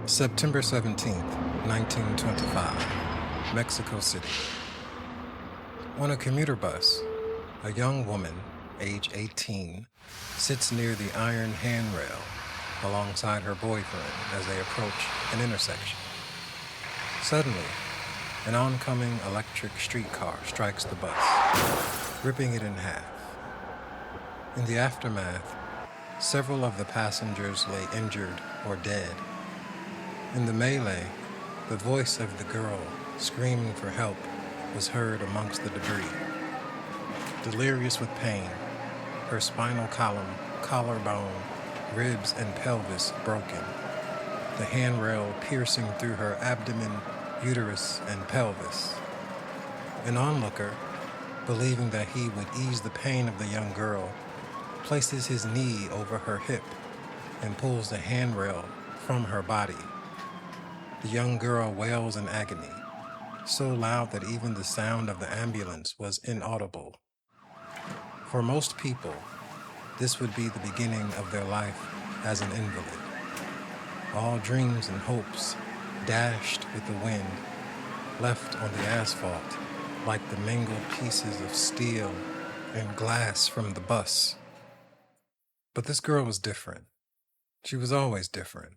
September 17th, 1925, Mexico City. On a commuter bus, a young woman, age 18, sits near the iron handrail alongside her boyfriend as they approach an intersection. Suddenly, an oncoming electric streetcar strikes the bus, ripping it in half. In the aftermath, several of the passengers lay injured or dead. In the melee, the voice of the girl screaming for help was heard amongst the debris. Delirious with pain, her spinal column, collarbone, ribs, and pelvis broken, the handrail piercing through her abdomen, uterus, and pelvis. An onlooker, believing that he would ease the pain of the young girl, places his knee over her hip and pulls the handrail from her body. The young girl wails in agony, so loud that even the sound of the ambulance was inaudible. For most people, this would be the beginning of their life as an invalid. All dreams and hopes dashed with the wind, left on the asphalt like the mangled pieces of steel and glass from the bus. But this girl was different. She was always different.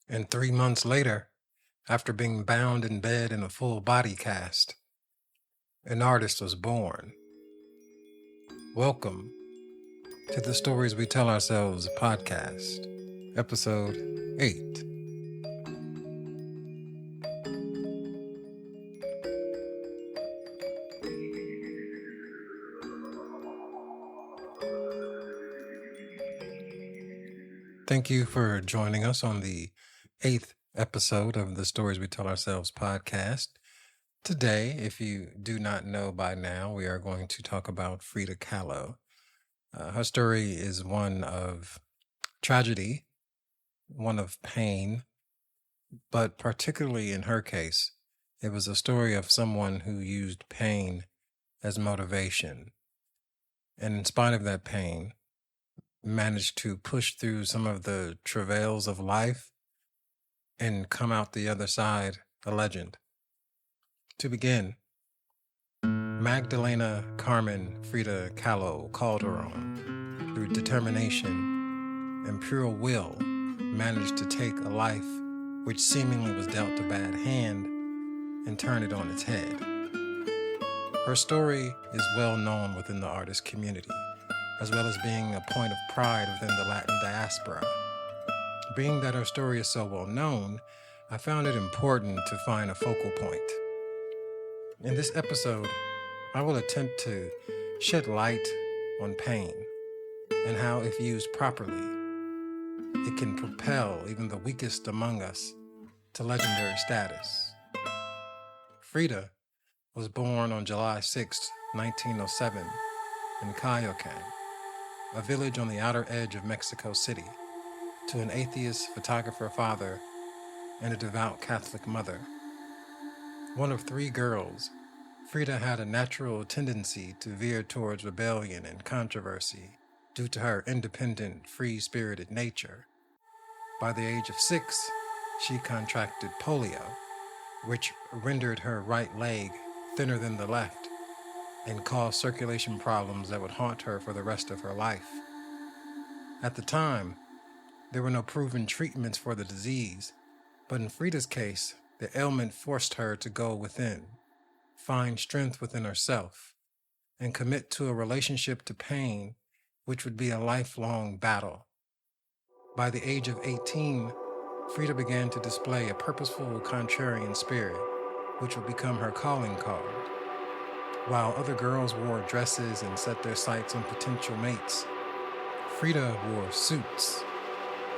And 3 months later, after being bound in bed in a full body cast, an artist was born. Welcome to the Stories We Tell Ourselves podcast, episode 8. Thank you for joining us on the 8th episode of the Stories We Tell Ourselves podcast. Today, if you do not know by now, we are going to talk about Frida Kahlo. Her story is one of tragedy, one of pain, but particularly in her case, it was a story of someone who used pain as motivation. And in spite of that pain, managed to push through some of the travails of life and come out the other side a legend. To begin, Magdalena Carmen Frida Kahlo Calderon, through determination and pure will, managed to take a life which seemingly was dealt a bad hand and turn it on its head. Her story is well known within the artist community, as well as being a point of pride within the Latin diaspora. Being that her story is so well known, I found it important to find a focal point. In this episode, I will attempt to shed light on pain and how, if used properly, it can propel even the weakest among us to legendary status. Frida was born on July 6, 1907, in Coyoacán, a village on the outer edge of Mexico City, to an atheist photographer father and a devout Catholic mother. One of 3 girls, Frida had a natural tendency to veer towards rebellion and controversy due to her independent, free-spirited nature. By the age of 6, she contracted polio, which rendered her right leg thinner than the left and caused circulation problems that would haunt her for the rest of her life. At the time, there were no proven treatments for the disease, but in Frida's case, the ailment forced her to go within, find strength within herself, and commit to a relationship to pain, which would be a lifelong battle. By the age of 18, Frida began to display a purposeful contrarian spirit, which would become her calling card. While other girls wore dresses and set their sights on potential mates, Frida wore suits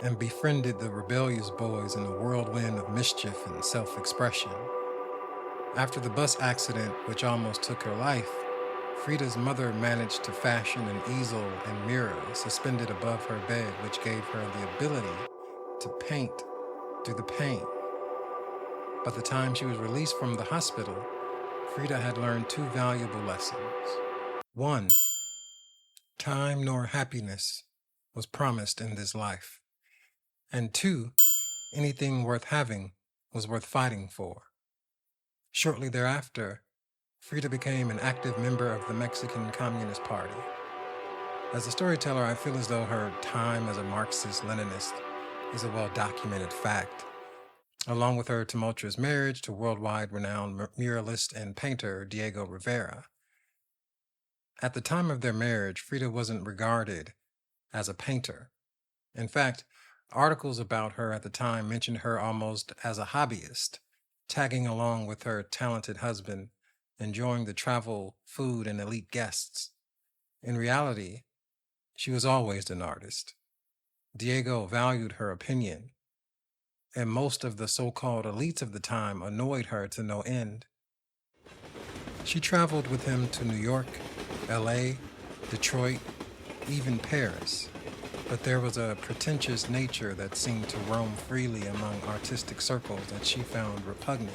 and befriended the rebellious boys in a whirlwind of mischief and self-expression. After the bus accident, which almost took her life, Frida's mother managed to fashion an easel and mirror suspended above her bed, which gave her the ability to paint through the pain. By the time she was released from the hospital, Frida had learned 2 valuable lessons. 1, time nor happiness was promised in this life. And 2, Anything worth having was worth fighting for. Shortly thereafter, Frida became an active member of the Mexican Communist Party. As a storyteller, I feel as though her time as a Marxist-Leninist is a well-documented fact, along with her tumultuous marriage to worldwide renowned muralist and painter Diego Rivera. At the time of their marriage, Frida wasn't regarded as a painter. In fact, articles about her at the time mentioned her almost as a hobbyist, tagging along with her talented husband, enjoying the travel, food, and elite guests. In reality, she was always an artist. Diego valued her opinion, and most of the so-called elites of the time annoyed her to no end. She traveled with him to New York, LA, Detroit, even Paris, but there was a pretentious nature that seemed to roam freely among artistic circles that she found repugnant.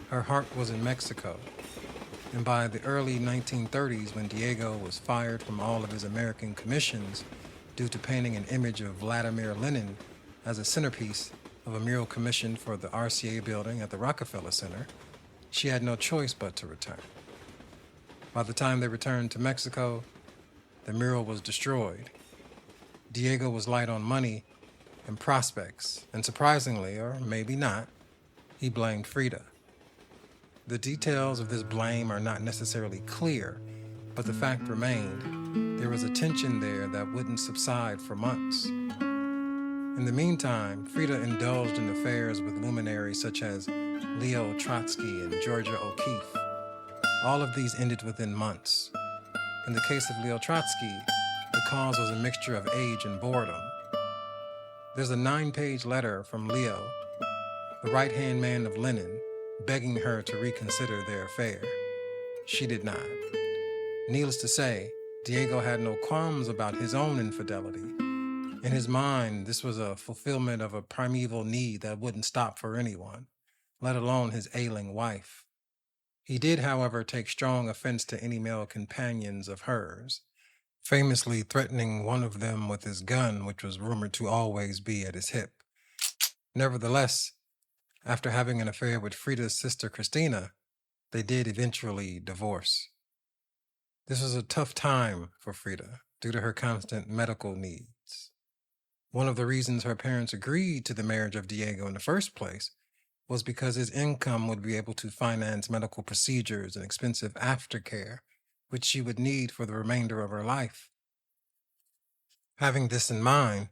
Her heart was in Mexico, and by the early 1930s, when Diego was fired from all of his American commissions due to painting an image of Vladimir Lenin as a centerpiece of a mural commissioned for the RCA building at the Rockefeller Center, she had no choice but to return. By the time they returned to Mexico, the mural was destroyed. Diego was light on money and prospects, and surprisingly, or maybe not, he blamed Frida. The details of this blame are not necessarily clear, but the fact remained, there was a tension there that wouldn't subside for months. In the meantime, Frida indulged in affairs with luminaries such as Leo Trotsky and Georgia O'Keeffe. All of these ended within months. In the case of Leo Trotsky, the cause was a mixture of age and boredom. There's a 9-page letter from Leo, the right-hand man of Lenin, begging her to reconsider their affair. She did not. Needless to say, Diego had no qualms about his own infidelity. In his mind, this was a fulfillment of a primeval need that wouldn't stop for anyone, let alone his ailing wife. He did, however, take strong offense to any male companions of hers, famously threatening one of them with his gun, which was rumored to always be at his hip. Nevertheless, after having an affair with Frida's sister Christina, they did eventually divorce. This was a tough time for Frida due to her constant medical needs. One of the reasons her parents agreed to the marriage of Diego in the first place was because his income would be able to finance medical procedures and expensive aftercare, which she would need for the remainder of her life. Having this in mind,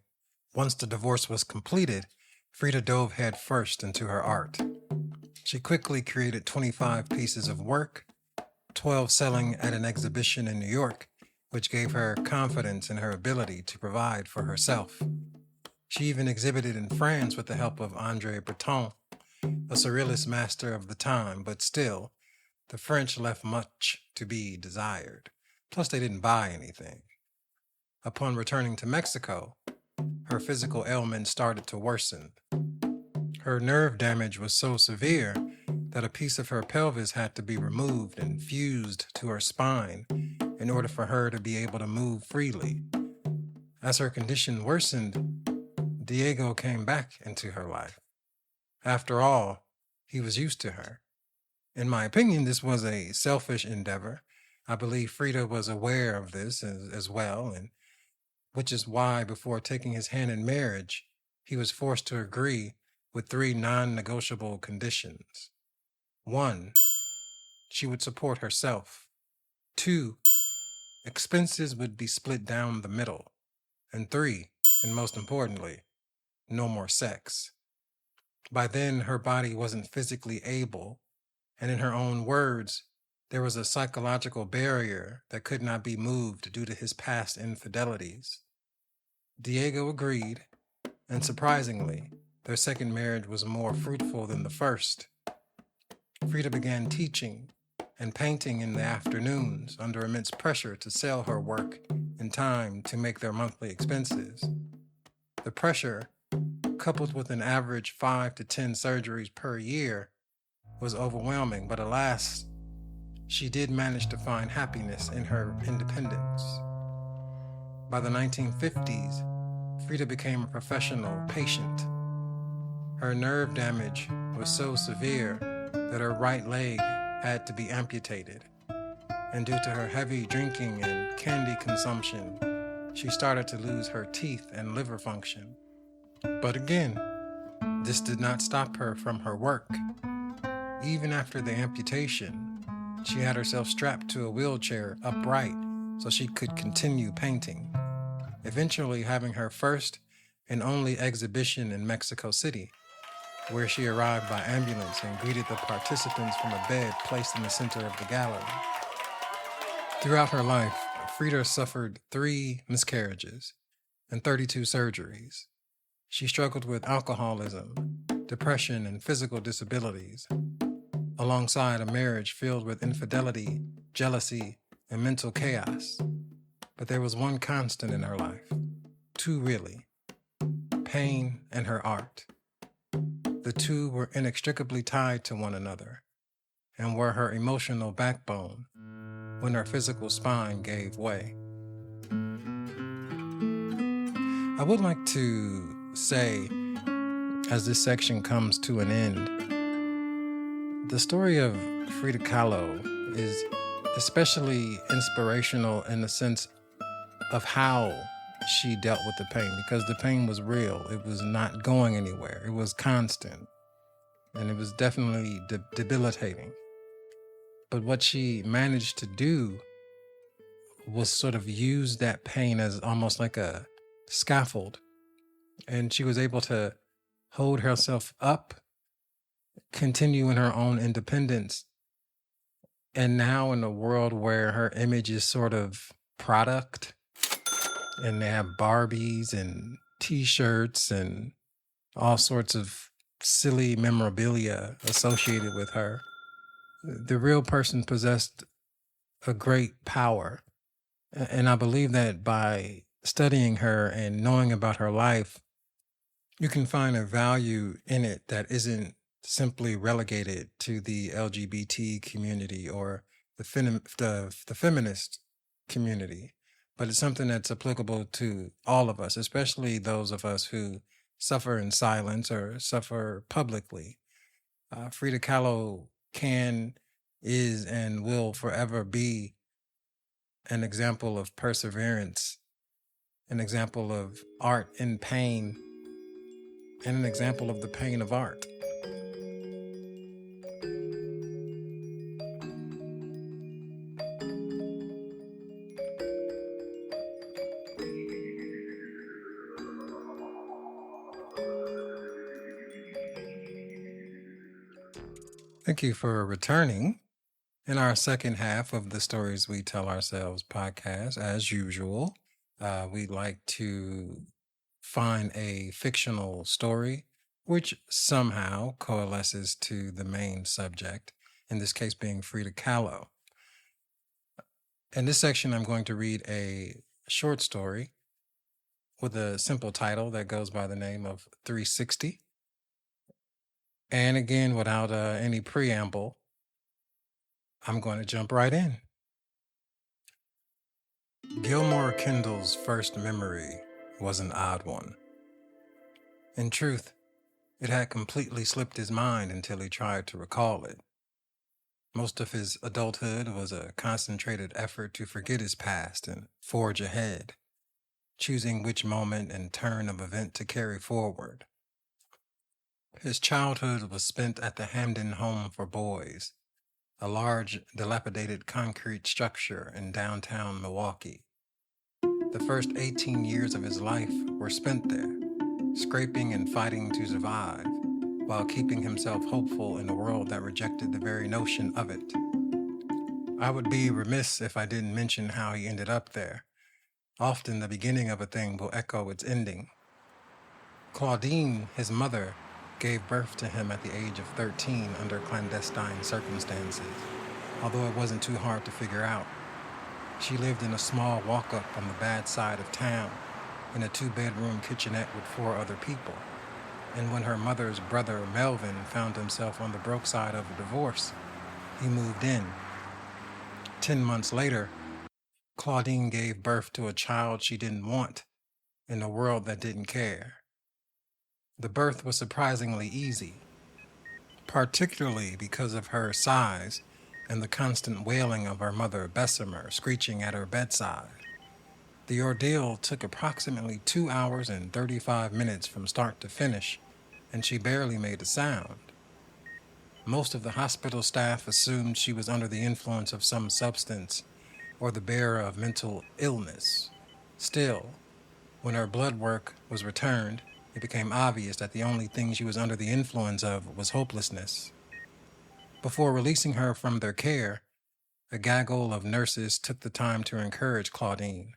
once the divorce was completed, Frida dove headfirst into her art. She quickly created 25 pieces of work, 12 selling at an exhibition in New York, which gave her confidence in her ability to provide for herself. She even exhibited in France with the help of André Breton, a surrealist master of the time, but still, the French left much to be desired. Plus, they didn't buy anything. Upon returning to Mexico, her physical ailments started to worsen. Her nerve damage was so severe that a piece of her pelvis had to be removed and fused to her spine in order for her to be able to move freely. As her condition worsened, Diego came back into her life. After all, he was used to her. In my opinion, this was a selfish endeavor. I believe Frida was aware of this as well, and which is why, before taking his hand in marriage, he was forced to agree with 3 non-negotiable conditions. 1, she would support herself. 2, expenses would be split down the middle. And 3, and most importantly, no more sex. By then, her body wasn't physically able, and in her own words, there was a psychological barrier that could not be moved due to his past infidelities. Diego agreed, and surprisingly, their second marriage was more fruitful than the first. Frida began teaching and painting in the afternoons under immense pressure to sell her work in time to make their monthly expenses. The pressure, coupled with an average 5 to 10 surgeries per year, was overwhelming, but alas, she did manage to find happiness in her independence. By the 1950s, Frida became a professional patient. Her nerve damage was so severe that her right leg had to be amputated. And due to her heavy drinking and candy consumption, she started to lose her teeth and liver function. But again, this did not stop her from her work. Even after the amputation, she had herself strapped to a wheelchair upright so she could continue painting, eventually having her first and only exhibition in Mexico City, where she arrived by ambulance and greeted the participants from a bed placed in the center of the gallery. Throughout her life, Frida suffered 3 miscarriages and 32 surgeries. She struggled with alcoholism, depression, and physical disabilities, alongside a marriage filled with infidelity, jealousy, and mental chaos. But there was one constant in her life, 2 really: pain and her art. The 2 were inextricably tied to one another and were her emotional backbone when her physical spine gave way. I would like to say, as this section comes to an end, the story of Frida Kahlo is especially inspirational in the sense of how she dealt with the pain, because the pain was real. It was not going anywhere. It was constant, and it was definitely debilitating. But what she managed to do was sort of use that pain as almost like a scaffold. And she was able to hold herself up, continue in her own independence. And now in a world where her image is sort of product, and they have Barbies and t-shirts and all sorts of silly memorabilia associated with her, the real person possessed a great power. And I believe that by studying her and knowing about her life, you can find a value in it that isn't simply relegated to the LGBT community or the feminist community, but it's something that's applicable to all of us, especially those of us who suffer in silence or suffer publicly. Frida Kahlo is, and will forever be an example of perseverance, an example of art in pain, and an example of the pain of art. Thank you for returning. In our second half of the Stories We Tell Ourselves podcast, as usual, we'd like to find a fictional story which somehow coalesces to the main subject, in this case being Frida Kahlo. In this section, I'm going to read a short story with a simple title that goes by the name of 360. And again, without any preamble, I'm going to jump right in. Gilmore Kendall's first memory was an odd one. In truth, it had completely slipped his mind until he tried to recall it. Most of his adulthood was a concentrated effort to forget his past and forge ahead, choosing which moment and turn of event to carry forward. His childhood was spent at the Hamden Home for Boys, a large, dilapidated concrete structure in downtown Milwaukee. The first 18 years of his life were spent there, scraping and fighting to survive, while keeping himself hopeful in a world that rejected the very notion of it. I would be remiss if I didn't mention how he ended up there. Often the beginning of a thing will echo its ending. Claudine, his mother, gave birth to him at the age of 13 under clandestine circumstances, although it wasn't too hard to figure out. She lived in a small walk-up on the bad side of town, in a 2-bedroom kitchenette with 4 other people. And when her mother's brother, Melvin, found himself on the broke side of a divorce, he moved in. 10 months later, Claudine gave birth to a child she didn't want in a world that didn't care. The birth was surprisingly easy, particularly because of her size and the constant wailing of her mother Bessemer screeching at her bedside. The ordeal took approximately 2 hours and 35 minutes from start to finish, and she barely made a sound. Most of the hospital staff assumed she was under the influence of some substance or the bearer of mental illness. Still, when her blood work was returned, it became obvious that the only thing she was under the influence of was hopelessness. Before releasing her from their care, a gaggle of nurses took the time to encourage Claudine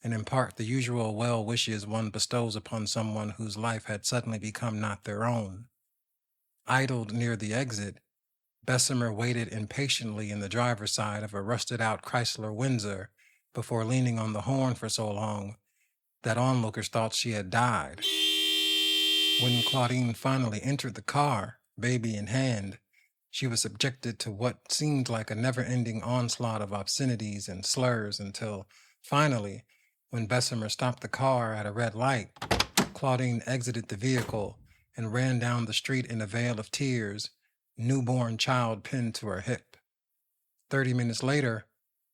and impart the usual well wishes one bestows upon someone whose life had suddenly become not their own. Idled near the exit, Bessemer waited impatiently in the driver's side of a rusted-out Chrysler Windsor before leaning on the horn for so long that onlookers thought she had died. When Claudine finally entered the car, baby in hand, she was subjected to what seemed like a never-ending onslaught of obscenities and slurs until, finally, when Bessemer stopped the car at a red light, Claudine exited the vehicle and ran down the street in a veil of tears, newborn child pinned to her hip. 30 minutes later,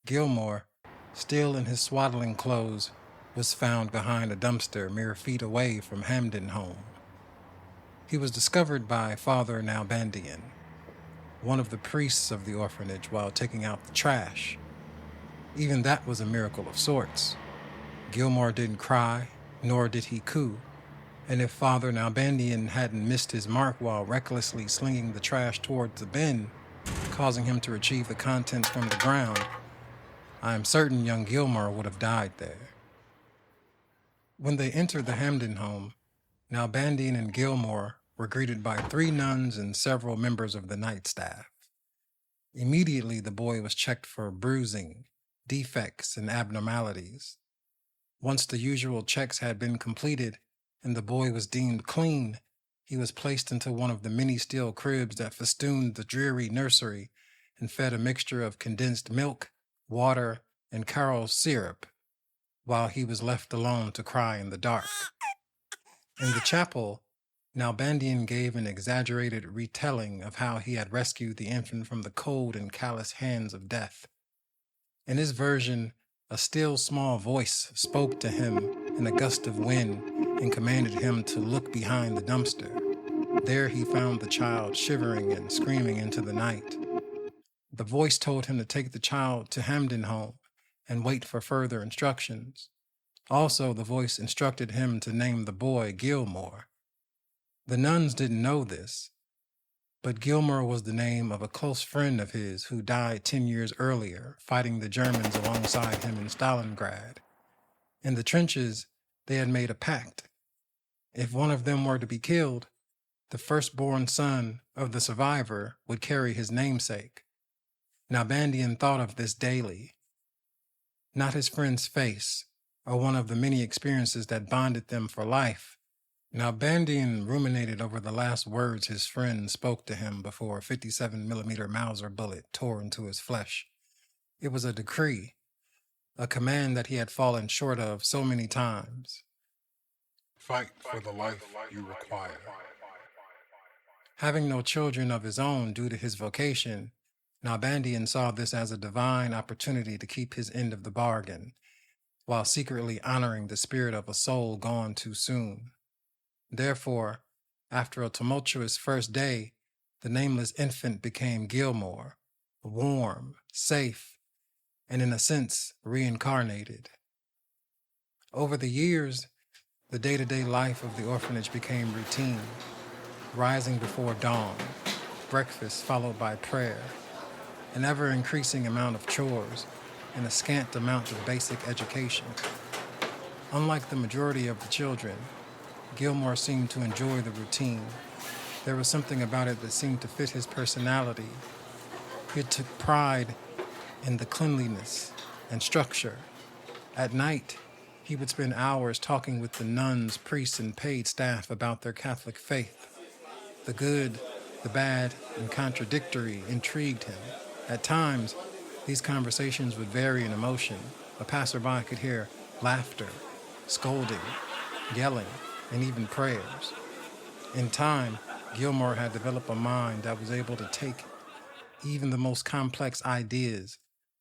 Gilmore, still in his swaddling clothes, was found behind a dumpster mere feet away from Hamden Home. He was discovered by Father Nalbandian, one of the priests of the orphanage, while taking out the trash. Even that was a miracle of sorts. Gilmore didn't cry, nor did he coo, and if Father Nalbandian hadn't missed his mark while recklessly slinging the trash towards the bin, causing him to retrieve the contents from the ground, I am certain young Gilmore would have died there. When they entered the Hamden home, Nalbandian and Gilmore were greeted by 3 nuns and several members of the night staff. Immediately, the boy was checked for bruising, defects, and abnormalities. Once the usual checks had been completed and the boy was deemed clean, he was placed into one of the many steel cribs that festooned the dreary nursery and fed a mixture of condensed milk, water, and Carol's syrup, while he was left alone to cry in the dark. In the chapel, Nalbandian gave an exaggerated retelling of how he had rescued the infant from the cold and callous hands of death. In his version, a still small voice spoke to him in a gust of wind and commanded him to look behind the dumpster. There he found the child shivering and screaming into the night. The voice told him to take the child to Hamden Home and wait for further instructions. Also, the voice instructed him to name the boy Gilmore. The nuns didn't know this, but Gilmore was the name of a close friend of his who died 10 years earlier, fighting the Germans alongside him in Stalingrad. In the trenches, they had made a pact. If one of them were to be killed, the firstborn son of the survivor would carry his namesake. Nalbandian thought of this daily. Not his friend's face, or one of the many experiences that bonded them for life. Nalbandian ruminated over the last words his friend spoke to him before a 57mm Mauser bullet tore into his flesh. It was a decree, a command that he had fallen short of so many times. Fight for the life you require. Having no children of his own due to his vocation, Nalbandian saw this as a divine opportunity to keep his end of the bargain, while secretly honoring the spirit of a soul gone too soon. Therefore, after a tumultuous first day, the nameless infant became Gilmore, warm, safe, and in a sense reincarnated. Over the years, the day-to-day life of the orphanage became routine, rising before dawn, breakfast followed by prayer, an ever-increasing amount of chores, and a scant amount of basic education. Unlike the majority of the children, Gilmore seemed to enjoy the routine. There was something about it that seemed to fit his personality. He took pride in the cleanliness and structure. At night, he would spend hours talking with the nuns, priests, and paid staff about their Catholic faith. The good, the bad, and contradictory intrigued him. At times, these conversations would vary in emotion. A passerby could hear laughter, scolding, yelling, and even prayers. In time, Gilmore had developed a mind that was able to take even the most complex ideas,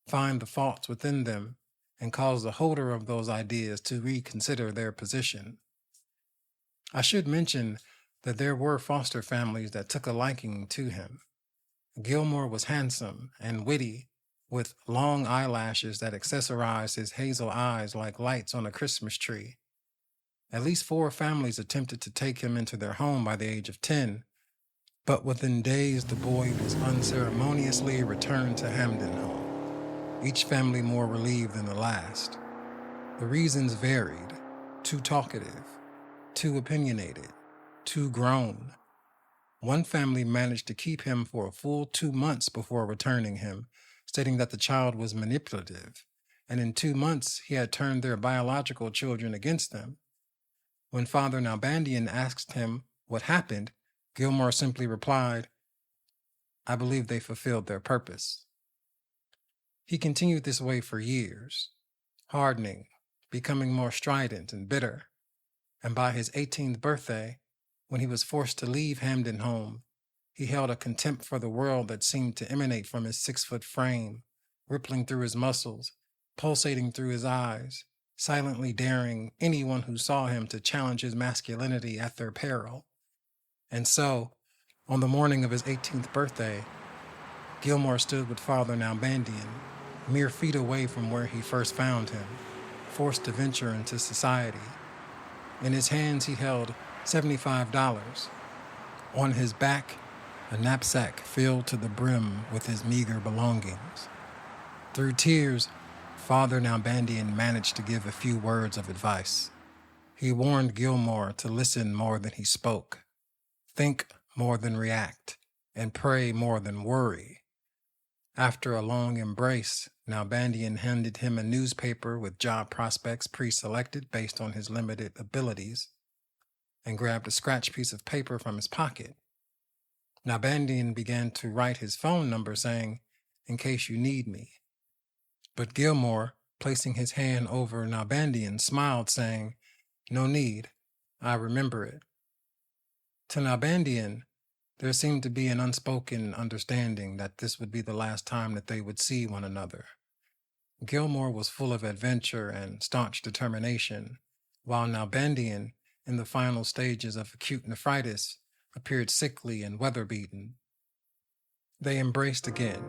find the faults within them, and cause the holder of those ideas to reconsider their position. I should mention that there were foster families that took a liking to him. Gilmore was handsome and witty, with long eyelashes that accessorized his hazel eyes like lights on a Christmas tree. At least 4 families attempted to take him into their home by the age of 10, but within days the boy was unceremoniously returned to Hamden Home, each family more relieved than the last. The reasons varied: too talkative, too opinionated, too grown. One family managed to keep him for a full 2 months before returning him, stating that the child was manipulative, and in 2 months he had turned their biological children against them. When Father Nalbandian asked him what happened, Gilmore simply replied, "I believe they fulfilled their purpose." He continued this way for years, hardening, becoming more strident and bitter, and by his 18th birthday, when he was forced to leave Hamden Home, he held a contempt for the world that seemed to emanate from his 6-foot frame, rippling through his muscles, pulsating through his eyes, silently daring anyone who saw him to challenge his masculinity at their peril. And so, on the morning of his 18th birthday, Gilmore stood with Father Nalbandian, mere feet away from where he first found him, forced to venture into society. In his hands he held $75. On his back, a knapsack filled to the brim with his meager belongings. Through tears, Father Nalbandian managed to give a few words of advice. He warned Gilmore to listen more than he spoke, think more than react, and pray more than worry. After a long embrace, Nalbandian handed him a newspaper with job prospects pre-selected based on his limited abilities, and grabbed a scratch piece of paper from his pocket. Nalbandian began to write his phone number, saying, "In case you need me." But Gilmore, placing his hand over Nalbandian, smiled, saying, "No need, I remember it." To Nalbandian, there seemed to be an unspoken understanding that this would be the last time that they would see one another. Gilmore was full of adventure and staunch determination, while Nalbandian, in the final stages of acute nephritis, appeared sickly and weather-beaten. They embraced again,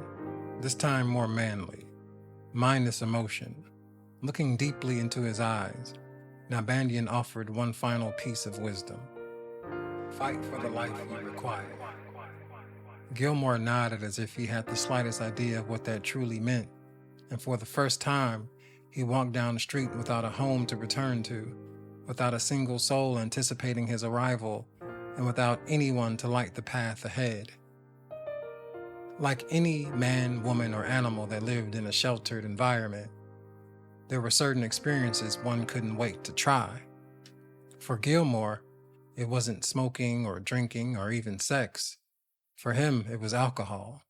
this time more manly, minus emotion. Looking deeply into his eyes, Nalbandian offered one final piece of wisdom: "Fight for the life you require." Gilmore nodded as if he had the slightest idea of what that truly meant, and for the first time, he walked down the street without a home to return to, without a single soul anticipating his arrival, and without anyone to light the path ahead. Like any man, woman, or animal that lived in a sheltered environment, there were certain experiences one couldn't wait to try. For Gilmore, it wasn't smoking or drinking or even sex. For him, it was alcohol.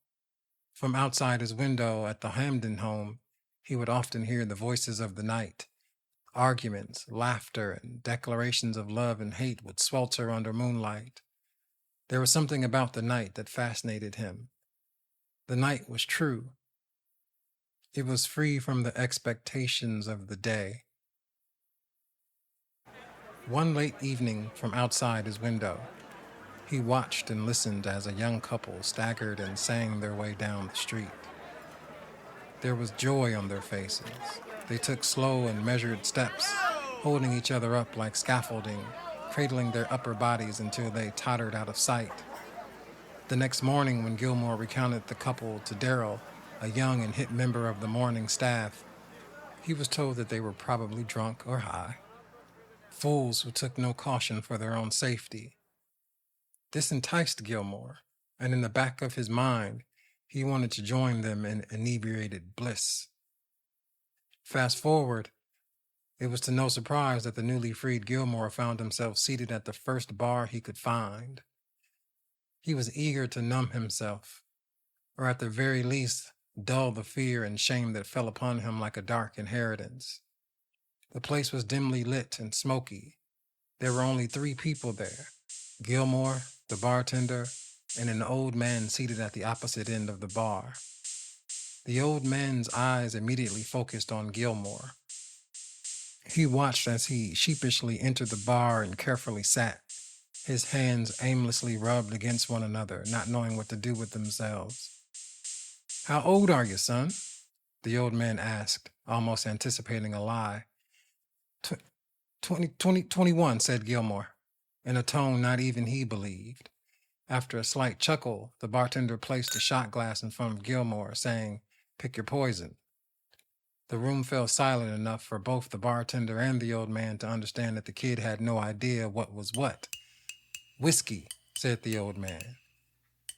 From outside his window at the Hamden home, he would often hear the voices of the night. Arguments, laughter, and declarations of love and hate would swelter under moonlight. There was something about the night that fascinated him. The night was true. It was free from the expectations of the day. One late evening, from outside his window, he watched and listened as a young couple staggered and sang their way down the street. There was joy on their faces. They took slow and measured steps, holding each other up like scaffolding, cradling their upper bodies until they tottered out of sight. The next morning, when Gilmore recounted the couple to Darrell, a young and hip member of the morning staff, he was told that they were probably drunk or high. Fools who took no caution for their own safety. This enticed Gilmore, and in the back of his mind, he wanted to join them in inebriated bliss. Fast forward, it was to no surprise that the newly freed Gilmore found himself seated at the first bar he could find. He was eager to numb himself, or at the very least, dull the fear and shame that fell upon him like a dark inheritance. The place was dimly lit and smoky. There were only 3 people there: Gilmore, the bartender, and an old man seated at the opposite end of the bar. The old man's eyes immediately focused on Gilmore. He watched as he sheepishly entered the bar and carefully sat, his hands aimlessly rubbed against one another, not knowing what to do with themselves. "How old are you, son?" the old man asked, almost anticipating a lie. 21, said Gilmore, in a tone not even he believed. After a slight chuckle, the bartender placed a shot glass in front of Gilmore, saying, "Pick your poison." The room fell silent enough for both the bartender and the old man to understand that the kid had no idea what was what. "Whiskey," said the old man.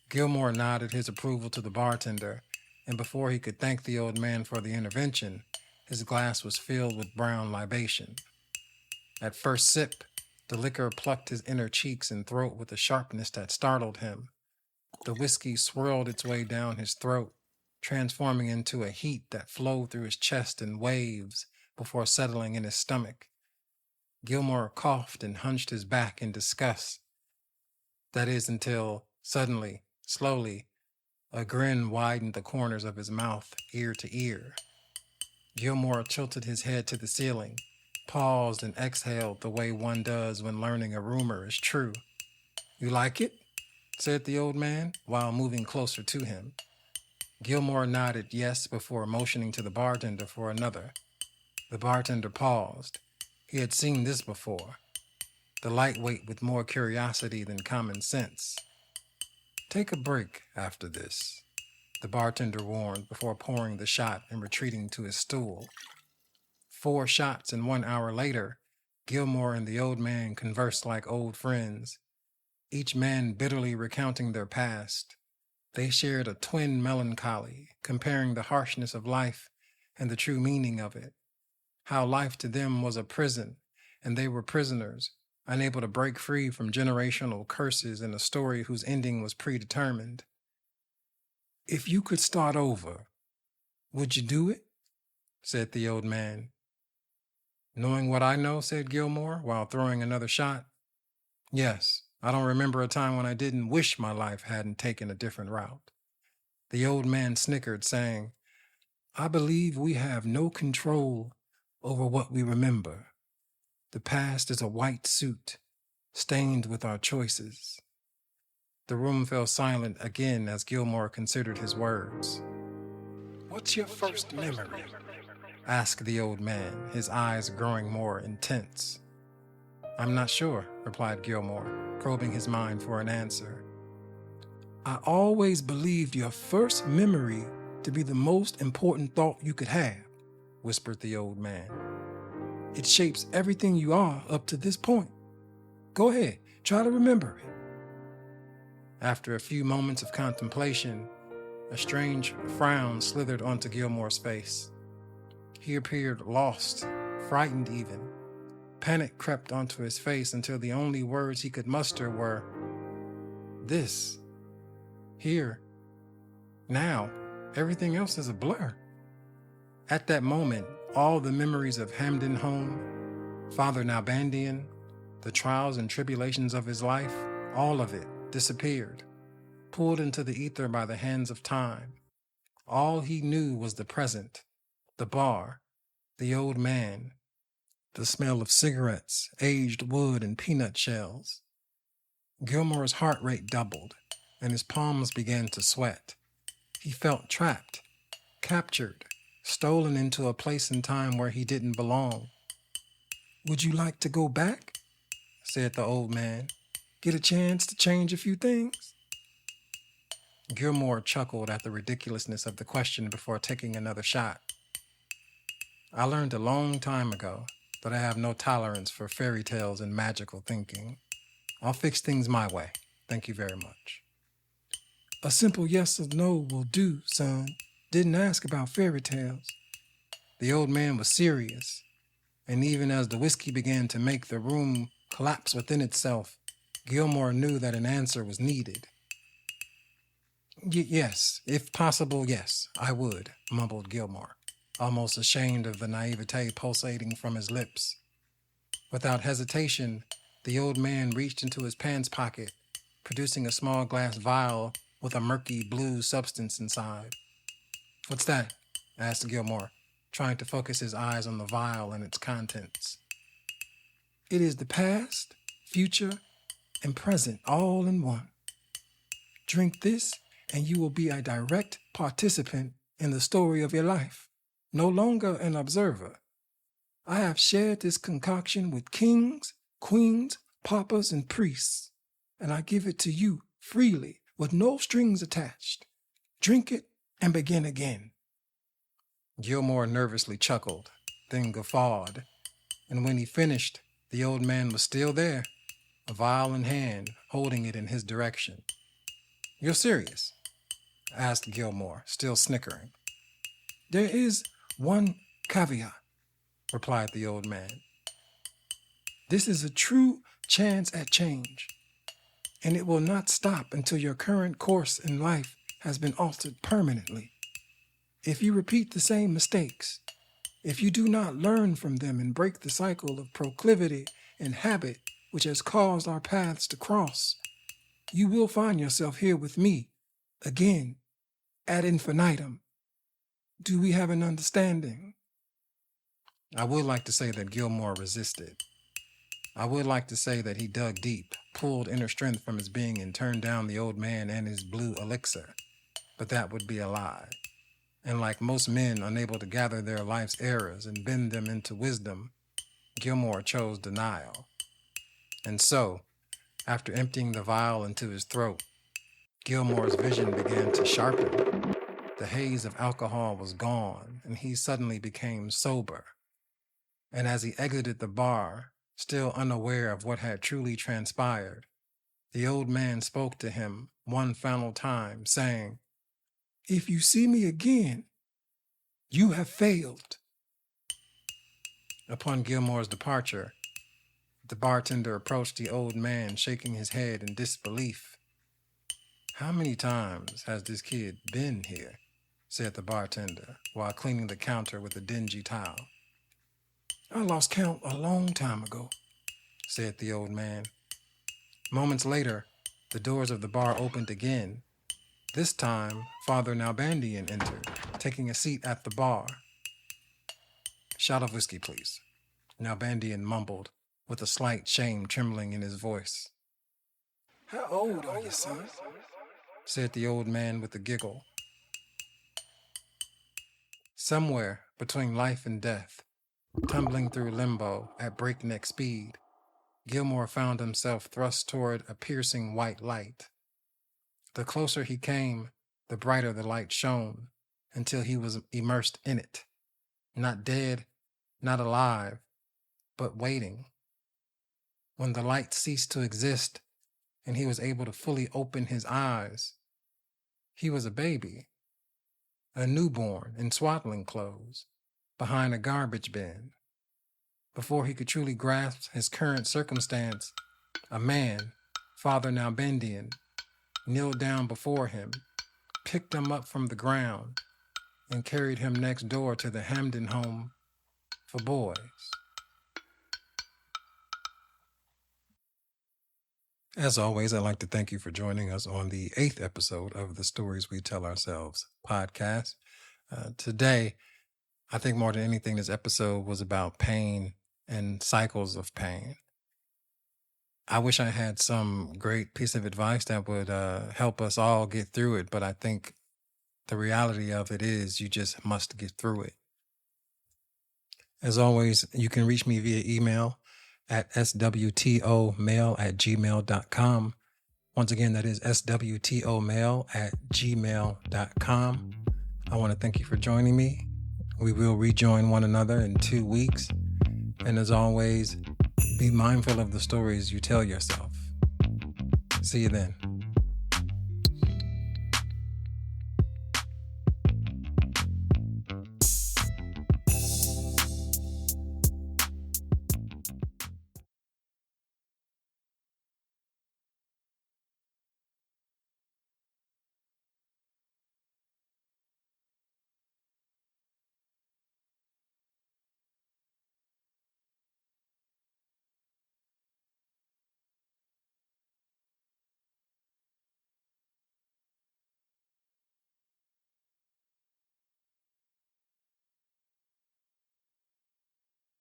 Gilmore nodded his approval to the bartender, and before he could thank the old man for the intervention, his glass was filled with brown libation. At first sip, the liquor plucked his inner cheeks and throat with a sharpness that startled him. The whiskey swirled its way down his throat, transforming into a heat that flowed through his chest in waves before settling in his stomach. Gilmore coughed and hunched his back in disgust. That is, until suddenly, slowly, a grin widened the corners of his mouth, ear to ear. Gilmore tilted his head to the ceiling, paused and exhaled the way one does when learning a rumor is true. "You like it?" said the old man, while moving closer to him. Gilmore nodded yes before motioning to the bartender for another. The bartender paused. He had seen this before. The lightweight with more curiosity than common sense. "Take a break after this," the bartender warned before pouring the shot and retreating to his stool. 4 shots and 1 hour later, Gilmore and the old man conversed like old friends, each man bitterly recounting their past. They shared a twin melancholy, comparing the harshness of life and the true meaning of it, how life to them was a prison, and they were prisoners, unable to break free from generational curses in a story whose ending was predetermined. "If you could start over, would you do it?" said the old man. "Knowing what I know," said Gilmore, while throwing another shot, "yes. I don't remember a time when I didn't wish my life hadn't taken a different route." The old man snickered, saying, "I believe we have no control over what we remember. The past is a white suit, stained with our choices." The room fell silent again as Gilmore considered his words. "What's your first memory?" asked the old man, his eyes growing more intense. "I'm not sure," replied Gilmore, probing his mind for an answer. "I always believed your first memory to be the most important thought you could have," whispered the old man. "It shapes everything you are up to this point. Go ahead, try to remember it." After a few moments of contemplation, a strange frown slithered onto Gilmore's face. He appeared lost, frightened even. Panic crept onto his face until the only words he could muster were, "This. Here. Now. Everything else is a blur." At that moment, all the memories of Hamden home, Father Nalbandian, the trials and tribulations of his life, all of it disappeared, pulled into the ether by the hands of time. All he knew was the present, the bar, the old man, the smell of cigarettes, aged wood, and peanut shells. Gilmore's heart rate doubled, and his palms began to sweat. He felt trapped, captured, stolen into a place and time where he didn't belong. "Would you like to go back?" said the old man. "Get a chance to change a few things?" Gilmore chuckled at the ridiculousness of the question before taking another shot. "I learned a long time ago that I have no tolerance for fairy tales and magical thinking. I'll fix things my way. Thank you very much." "A simple yes or no will do, son. Didn't ask about fairy tales." The old man was serious, and even as the whiskey began to make the room collapse within itself, Gilmore knew that an answer was needed. Yes, if possible, yes, I would," mumbled Gilmore, almost ashamed of the naivete pulsating from his lips. Without hesitation, the old man reached into his pants pocket, producing a small glass vial with a murky blue substance inside. "What's that?" asked Gilmore, trying to focus his eyes on the vial and its contents. "It is the past, future, and present all in one. Drink this and you will be a direct participant in the story of your life, no longer an observer. I have shared this concoction with kings, queens, paupers, and priests, and I give it to you freely with no strings attached. Drink it and begin again." Gilmore nervously chuckled, then guffawed, and when he finished, the old man was still there, a vial in hand, holding it in his direction. "You're serious?" asked Gilmore, still snickering. "There is one caveat," replied the old man. "This is a true chance at change, and it will not stop until your current course in life has been altered permanently. If you repeat the same mistakes, if you do not learn from them and break the cycle of proclivity and habit which has caused our paths to cross, you will find yourself here with me, again, ad infinitum. Do we have an understanding?" I would like to say that Gilmore resisted. I would like to say that he dug deep, pulled inner strength from his being, and turned down the old man and his blue elixir. But that would be a lie. And like most men unable to gather their life's errors and bend them into wisdom, Gilmore chose denial. And so, after emptying the vial into his throat, Gilmore's vision began to sharpen. The haze of alcohol was gone, and he suddenly became sober. And as he exited the bar, still unaware of what had truly transpired, the old man spoke to him one final time, saying, "If you see me again, you have failed." Upon Gilmore's departure, the bartender approached the old man, shaking his head in disbelief. "How many times has this kid been here?" said the bartender, while cleaning the counter with a dingy towel. "I lost count a long time ago," said the old man. Moments later, the doors of the bar opened again. This time, Father Nalbandian entered, taking a seat at the bar. "Shot of whiskey, please," Nalbandian mumbled, with a slight shame trembling in his voice. "How old are you, son?" said the old man with a giggle. Somewhere between life and death, tumbling through limbo at breakneck speed, Gilmore found himself thrust toward a piercing white light. The closer he came, the brighter the light shone, until he was immersed in it, not dead, not alive, but waiting. When the light ceased to exist and he was able to fully open his eyes, he was a baby, a newborn in swaddling clothes, behind a garbage bin. Before he could truly grasp his current circumstance, a man, Father Nalbandian, kneeled down before him, picked him up from the ground, and carried him next door to the Hamden home for boys. As always, I'd like to thank you for joining us on the 8th episode of the Stories We Tell Ourselves podcast. Today, I think more than anything, this episode was about pain and cycles of pain. I wish I had some great piece of advice that would help us all get through it, but I think the reality of it is you just must get through it. As always, you can reach me via email at swtomail@gmail.com. Once again, that is swtomail@gmail.com. I want to thank you for joining me. We will rejoin one another in 2 weeks. And as always, be mindful of the stories you tell yourself. See you then.